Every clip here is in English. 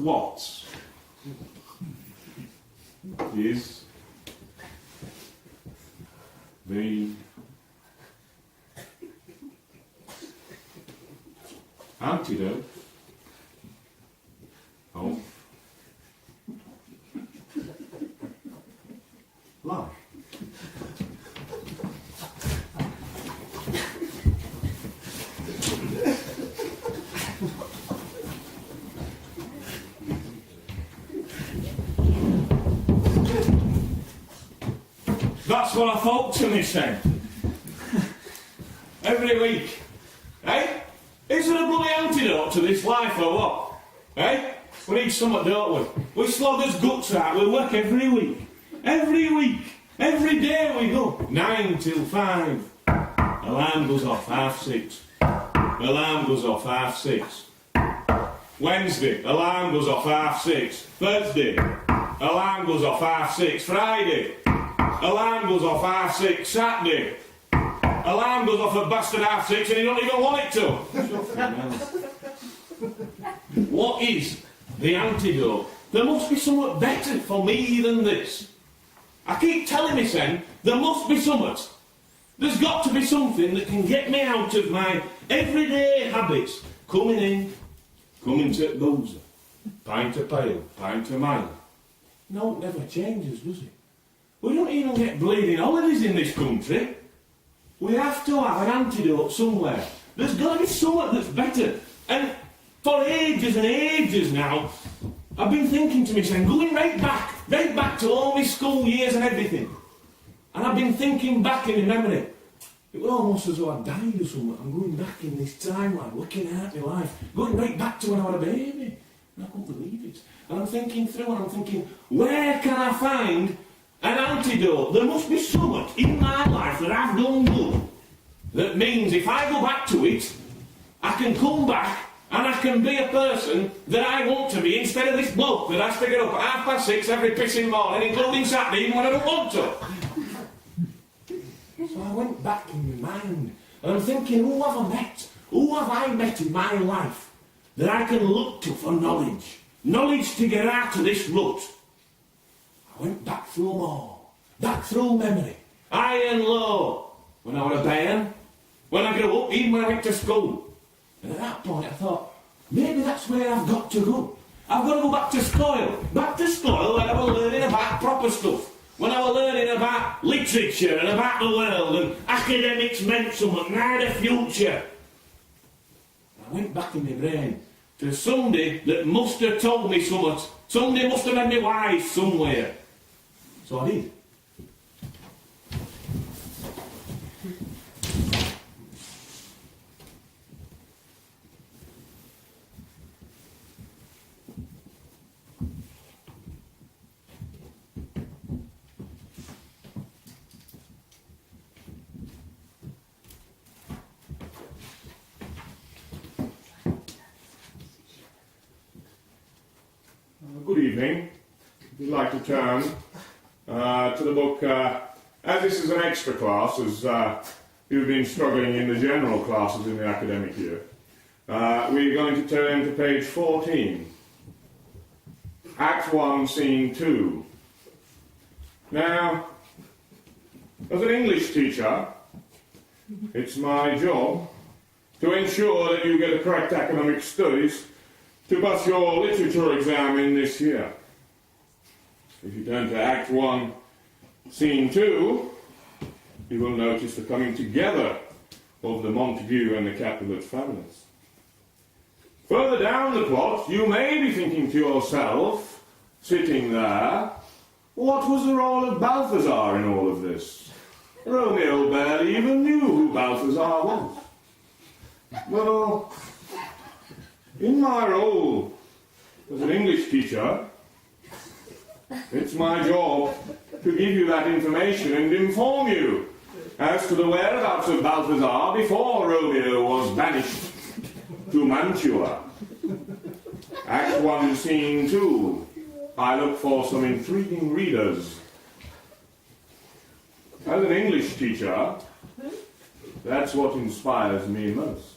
What is the antidote of life? That's what I thought to myself. Every week. Eh? Is there a bloody antidote to this life or what? Eh? We need something, don't we? We slog us guts out. We work every week. Every week. Every day we go. 9 till 5. Alarm goes off 6:30. Alarm goes off 6:30. Wednesday, alarm goes off 6:30. Thursday, alarm goes off 6:30. Friday, alarm goes off 6:30. Saturday, alarm goes off at bastard 6:30 and you don't even want it to. What is the antidote? There must be something better for me than this. I keep telling myself there must be something. There's got to be something that can get me out of my everyday habits. Coming to boozer, pint to pail, pint to mile. No, it never changes, does it? We don't even get bleeding holidays in this country. We have to have an antidote somewhere. There's got to be something that's better. And for ages and ages now, I've been thinking to myself, going right back to all my school years and everything. And I've been thinking back in my memory. It was almost as though I died or something. I'm going back in this timeline, looking at my life, going right back to when I was a baby. And I couldn't believe it. And I'm thinking through and I'm thinking, where can I find an antidote? There must be something in my life that I've done good. That means if I go back to it, I can come back and I can be a person that I want to be instead of this bloke that has to get up at 6:30 every pissing morning, including Saturday, even when I don't want to. So I went back in my mind and I'm thinking, who have I met? Who have I met in my life that I can look to for knowledge? Knowledge to get out of this rut. I went back through them all. Back through memory. High and low. When I was a bairn. When I grew up, even when I went to school. And at that point I thought, maybe that's where I've got to go. I've got to go back to school. Back to school when I was learning about proper stuff. When I was learning about literature and about the world and academics meant something and I had a future. I went back in my brain to somebody that must have told me something. Somebody must have made me wise somewhere. So I did. evening, if you'd like to turn to the book, as this is an extra class, as you've been struggling in the general classes in the academic year, we're going to turn to page 14. Act 1, Scene 2. Now, as an English teacher, it's my job to ensure that you get a correct academic studies to pass your literature exam in this year. If you turn to Act 1, Scene 2, you will notice the coming together of the Montague and the Capulet families. Further down the plot, you may be thinking to yourself, sitting there, what was the role of Balthazar in all of this? Romeo barely even knew who Balthazar was. Well, in my role as an English teacher, it's my job to give you that information and inform you as to the whereabouts of Balthazar before Romeo was banished to Mantua. Act 1, Scene 2. I look for some intriguing readers. As an English teacher, that's what inspires me most.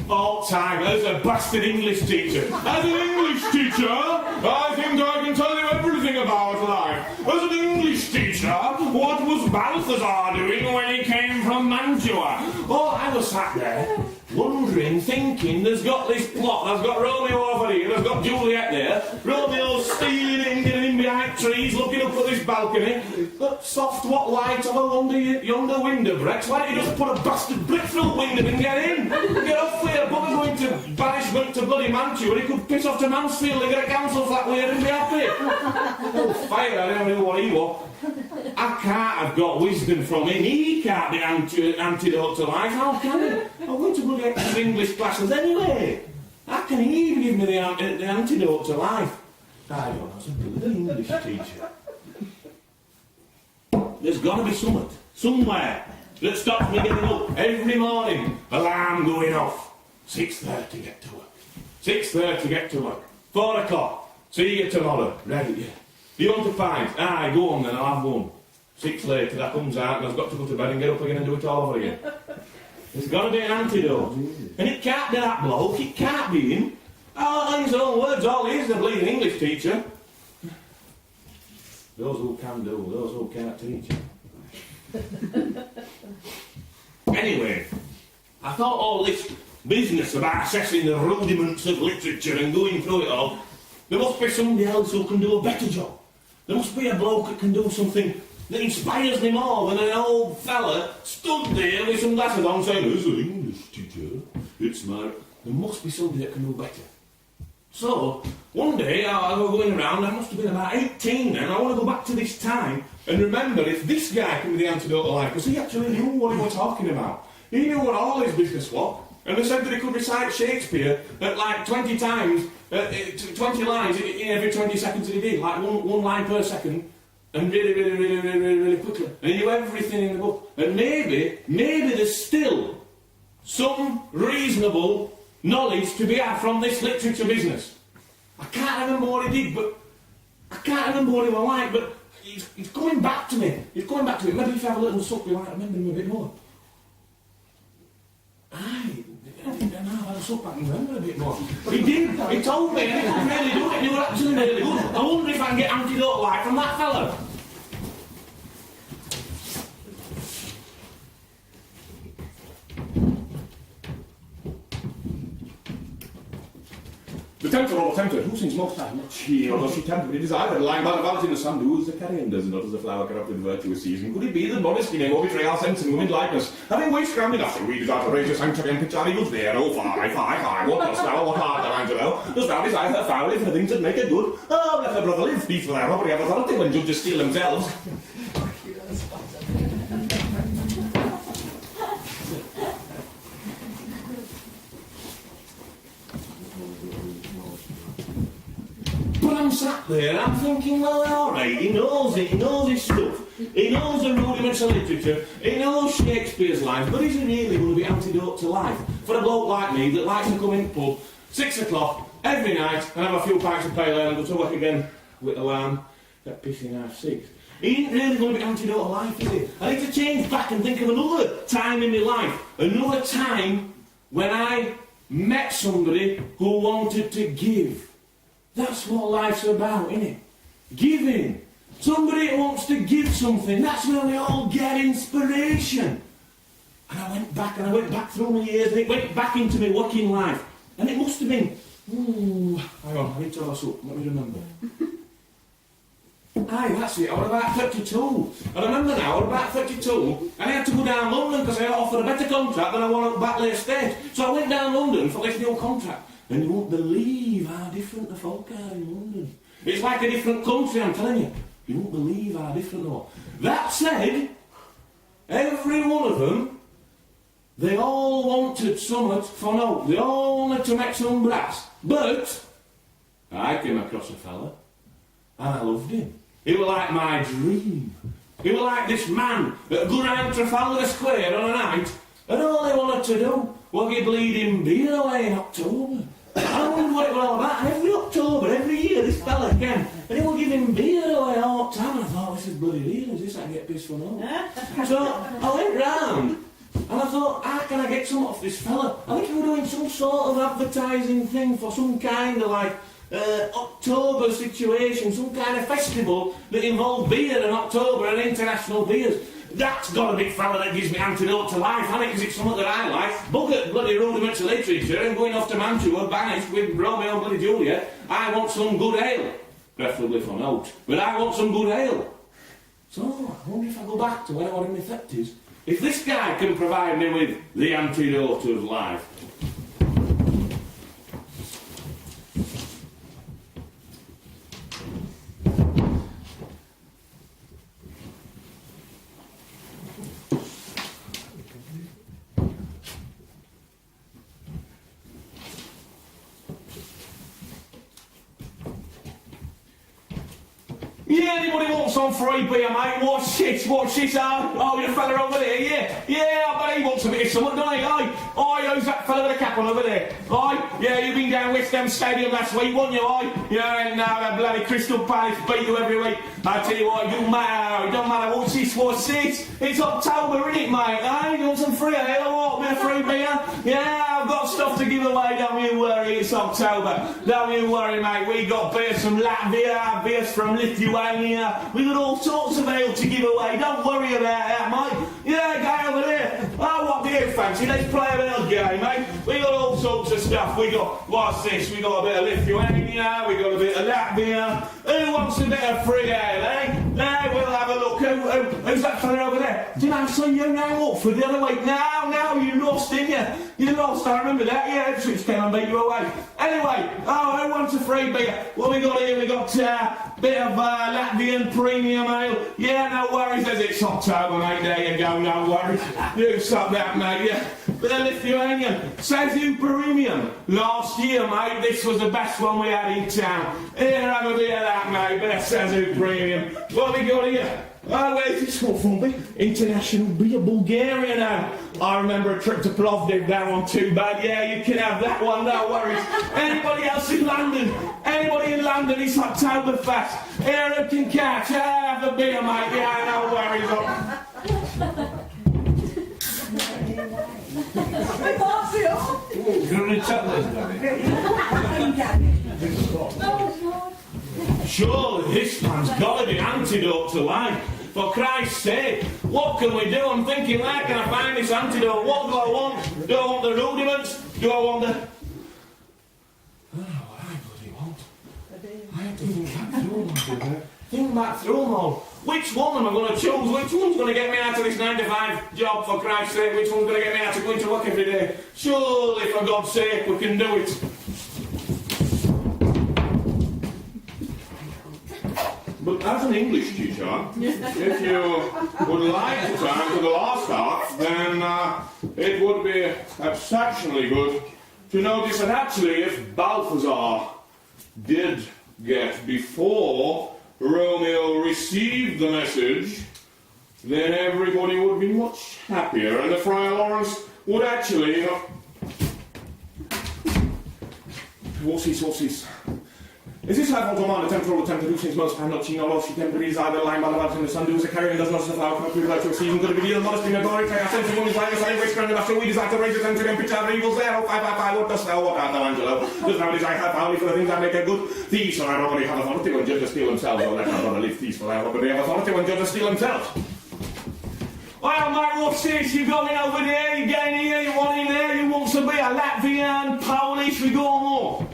All time as a bastard English teacher. As an English teacher, I think I can tell you everything about life. As an English teacher, what was Balthazar doing when he came from Mantua? Oh, I was sat there, wondering, thinking, there's got this plot, there's got Romeo over here, there's got Juliet there, Romeo's stealing in, getting in behind trees, looking up at this balcony, that soft what light of a yonder window breaks, why don't you just put a bastard brick through the window and get in? Get off here, bugger going to banishment to bloody Mantua, he could piss off to Mansfield and get a council flat where and be happy. Oh, fire, I don't know what he was. I can't have got wisdom from him. He can't be antidote to life. How can he? I went to bloody extra English classes anyway. How can he give me the antidote to life? I don't know. It's a bloody English teacher. There's got to be something, somewhere, that stops me getting up every morning. Alarm going off. 6:30 get to work. 6:30 get to work. 4 o'clock. See you tomorrow. Ready? Yeah. You want to find? Aye, go on then, I'll have one. 6 later, that comes out and I've got to go to bed and get up again and do it all over again. There's got to be an antidote. And it can't be that bloke, it can't be him. Oh, his own words, all he is the bleeding English teacher. Those who can do, those who can't teach. Anyway, I thought all this business about assessing the rudiments of literature and going through it all, there must be somebody else who can do a better job. There must be a bloke that can do something that inspires me more than an old fella stood there with some glasses on saying, as an English teacher, it's my... There must be somebody that can do better. So, one day I was going around, I must have been about 18 then, I want to go back to this time and remember if this guy can be the antidote to life, because he actually knew what he was talking about. He knew what all his business was. And they said that he could recite Shakespeare at like 20 times, 20 lines in every 20 seconds that he did, like one line per second, and really quickly. And he knew everything in the book. And maybe there's still some reasonable knowledge to be had from this literature business. I can't remember what he did, but I can't remember what he was like, but he's coming back to me. He's coming back to me. Maybe if I have a little sup, you might remember him a bit more. Aye. I had a sup, I can remember a bit more. But he did. He told me, and he could really do it. He was actually really good. I wonder if I can get antidote like from that fella. The tempter or tempter, who sings most time? Not she, although she tempted it is either lying by the valleys in the sun, who is the carrion does not as a flower corrupted virtuous season. Could it be that modesty name or betrayal sense and women likeness, having waste scrambled nothing, we desire to raise your sanctuary and pitch our eagles there, oh fie, what dost thou, what art thou, Angelo? Dost thou desire her foul if her things that make her good? Oh, let her brother live, peace for their robbery of authority when judges steal themselves. there, and I'm thinking, well, all right, he knows it, he knows his stuff, he knows the rudiments of literature, he knows Shakespeare's lines, but is he really going to be antidote to life for a bloke like me that likes to come in the pub 6 o'clock every night and have a few pints of pale ale and go to work again with alarm at pissing 6:30? He ain't really going to be antidote to life, is he? I need to change back and think of another time in my life, another time when I met somebody who wanted to give. That's what life's about, isn't it? Giving. Somebody who wants to give something. That's where we all get inspiration. And I went back through my years, and it went back into my working life. And it must have been, hang on, I need to have a look, let me remember. Aye, that's it, I was about 32. I remember now, I was about 32, and I had to go down London because I got offered a better contract than I wanted at Batley Estate. So I went down London for this new contract. And you won't believe how different the folk are in London. It's like a different country, I'm telling you. You won't believe how different they are. That said, every one of them, they all wanted something for no. They all wanted to make some brass. But I came across a fella, and I loved him. He was like my dream. He was like this man that go round Trafalgar Square on a night, and all he wanted to do was get bleeding beer away in October. I wondered what it was all about. And every October, every year, this fella came, and he was giving beer away all the time. And I thought, this is bloody real. Is this I can get pissed for now? So I went round, and I thought, how can I get some off this fella? I think he was doing some sort of advertising thing for some kind of like October situation, some kind of festival that involved beer in October and international beers. That's got to be fella that gives me antidote to life, hasn't it? Because it's something that I like. Bugger bloody rudiments of literature and going off to Mantua, banished with Romeo and bloody Juliet. I want some good ale. Preferably from out. But I want some good ale. So, I wonder if I go back to when I was in my 30s. If this guy can provide me with the antidote of life. Yeah, anybody wants some free beer, mate? What's shit? Oh, you're a fella over there, yeah? Yeah, I bet he wants a bit of something, don't he? Oi, who's that fella with the cap on over there? Yeah, you been down West Ham Stadium last week, wasn't you, Yeah, and now that bloody Crystal Palace beat you every week. I tell you what, it don't matter, what's this? It's October, isn't it, mate? You want some free ale or what? A bit of free beer? Yeah, I've got stuff to give away, don't you worry, it's October. Don't you worry, mate, we got beers from Latvia, beers from Lithuania, we got all sorts of ale to give away, don't worry about that, mate. Yeah, go over there. Oh, what do you fancy? Let's play a little game, mate. We got all sorts of stuff. We got, what's this? We got a bit of Lithuania, we got a bit of Latvia. Who wants a bit of free ale, eh? Now we'll have a look. Who's that fella over there? Did I see you now up for the other week? No, you lost, didn't you? You lost, I remember that. Yeah, Ipswich came and beat you away. Anyway, who wants a free beer? What we got here? We got a bit of Latvian premium ale. Yeah, no worries, as it's October, mate. There you go, no worries. You stop that, mate, yeah. Bit of Lithuanian. Sazu Premium. Last year, mate, this was the best one we had in town. Here, have a bit of that, mate. Bit of Sazu Premium. What we got here? Where's this one from me? International beer, Bulgaria now. I remember a trip to Plovdiv, that one too bad. Yeah, you can have that one, no worries. Anybody else in London? Anybody in London? It's Oktoberfest. Here who can catch? Have a beer, mate. Yeah, no worries. Surely this man's got to be antidote to life. For Christ's sake, what can we do? I'm thinking, where can I find this antidote? What do I want? Do I want the rudiments? Do I want the... I don't know what I bloody want. I have to think back through them all. Which one am I going to choose? Which one's going to get me out of this 9-to-5 job, for Christ's sake? Which one's going to get me out of going to work every day? Surely, for God's sake, we can do it. But as an English teacher, if you would like to turn to the last half, then it would be exceptionally good to notice that actually if Balthazar did get before Romeo received the message, then everybody would be much happier, and the Friar Lawrence would actually, What's this? Is this high fault man, the temporal attempt to do things most hand, not chino, lost, she temperies, either line by the bottom, the sun does a carrying, does not flower, come up with like to a season, good to be the modest in a glory, I sense of woman's life, the same way, screen, the we desire to raise the temperature and picture of evils there, oh, 555, what dost thou, what art thou, Angelo? Does now desire have only for the things that make a good thieves, so I don't really have authority when judges steal themselves, or let not gonna leave thieves for I hope they have authority when judges steal themselves. Well, mate, what's this? You got me over there, you getting here, you want in there, you want to be a Latvian, Polish, we go more.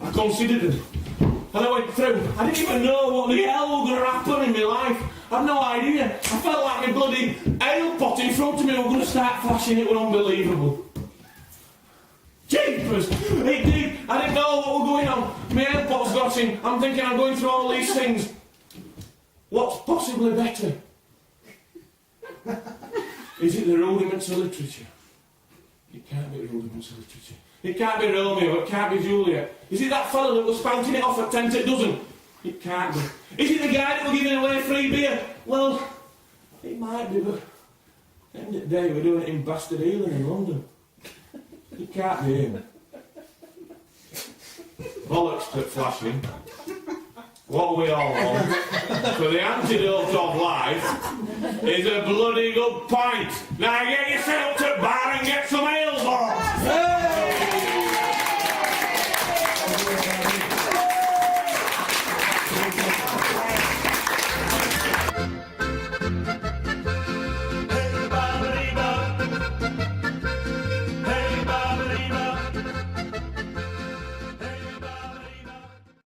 I considered it, and I went through. I didn't even know what the hell was going to happen in my life. I had no idea. I felt like my bloody ale pot in front of me was going to start flashing. It was unbelievable. Jeepers! It did. I didn't know what was going on. My ale pot's got in. I'm thinking I'm going through all these things. What's possibly better? Is it the rudiments of literature? It can't be the rudiments of literature. It can't be Romeo, it can't be Juliet. Is it that fellow that was spouting it off at 10 to a dozen? It can't be. Is it the guy that was giving away free beer? Well, it might be, but at the end of the day, we're doing it in Bastard Ealing in London. It can't be him. Bollocks to flashing. What we all want for the antidote of life is a bloody good pint. Now get yourself to the bar and get some ale, boys. Hey!